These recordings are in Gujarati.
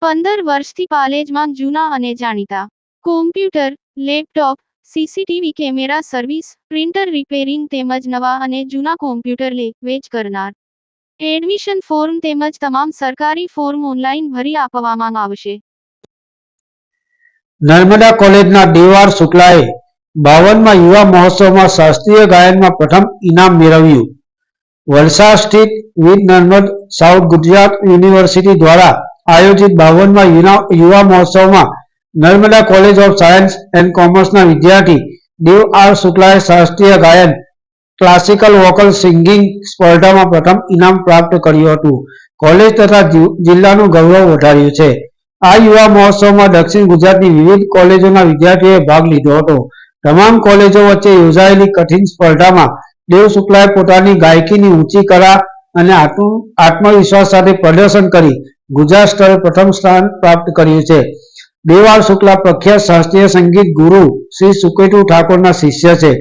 15 વર્ષથી પાલેજમાં જૂના અને જાણીતા computer, laptop, CCTV camera service, printer repairing તેમજ નવા અને જૂના કોમ્પ્યુટર લે વેચ કરનાર. એડમિશન ફોર્મ તેમજ તમામ સરકારી ફોર્મ ઓનલાઈન ભરી આપવામાં આવશે. નર્મદા કોલેજના ડી.આર. શુક્લાએ 52મા યુવા મહોત્સવમાં શાસ્ત્રીય ગાયનમાં પ્રથમ ઇનામ મેળવ્યું. વલસાડ સ્થિત વીર નર્મદ સાઉથ ગુજરાત યુનિવર્સિટી દ્વારા આયોજિત 52મા યુવા મહોત્સવમાં Narmada College of Science and કોમર્સના વિદ્યાર્થી ડી.આર. શુક્લાએ શાસ્ત્રીય ગાયન ક્લાસિકલ વોકલ સિંગિંગ સ્પર્ધામાં પ્રથમ ઇનામ પ્રાપ્ત કર્યું હતું. કોલેજ તથા જિલ્લાનું ગૌરવ વધાર્યું છે. આ યુવા મહોત્સવમાં દક્ષિણ ગુજરાતની વિવિધ કોલેજોના વિદ્યાર્થીઓએ ભાગ લીધો હતો. તમામ કોલેજો વચ્ચે યોજાયેલી કઠિન સ્પર્ધામાં દેવ શુક્લાએ પોતાની ગાયકીની ઊંચી કળા અને આત્મવિશ્વાસ સાથે પ્રદર્શન કરી ગુજરાત સ્તરે પ્રથમ સ્થાન પ્રાપ્ત કર્યું છે. ડી.આર. શુક્લા પ્રખ્યાત શાસ્ત્રીય સંગીત ગુરુ શ્રી સુકેતુ ઠાકોરના શિષ્ય છે.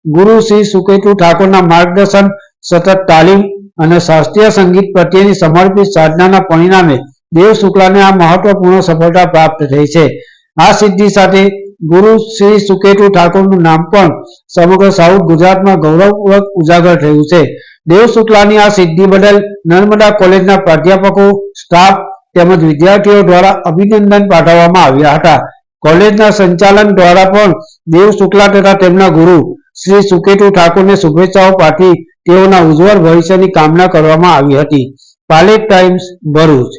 ગુરુ શ્રી સુકેતુ ઠાકોરના માર્ગદર્શન, સતત તાલીમ અને શાસ્ત્રીય સંગીત પ્રત્યેની સમર્પિત સાધનાના પરિણામે દેવ શુક્લાને આ મહત્વપૂર્ણ સફળતા પ્રાપ્ત થઈ છે. આ સિદ્ધિ સાથે ગુરુ શ્રી સુકેતુ ઠાકોરનું નામ પણ સમગ્ર સાઉથ ગુજરાતમાં ગૌરવપૂર્વક ઉજાગર થયું છે. દેવ શુક્લાની આ સિદ્ધિ બદલ નર્મદા કોલેજના પ્રાધ્યાપકો, સ્ટાફ તેમજ વિદ્યાર્થીઓ દ્વારા અભિનંદન પાઠવવામાં આવ્યા હતા. કોલેજના સંચાલન દ્વારા પણ દેવ શુક્લા તથા તેમના ગુરુ શ્રી સુકેતુ ઠાકોરને શુભેચ્છાઓ પાઠવી તેઓના ઉજ્જવળ ભવિષ્યની કામના કરવામાં આવી હતી. પાલેજ ટાઈમ્સ, ભરૂચ.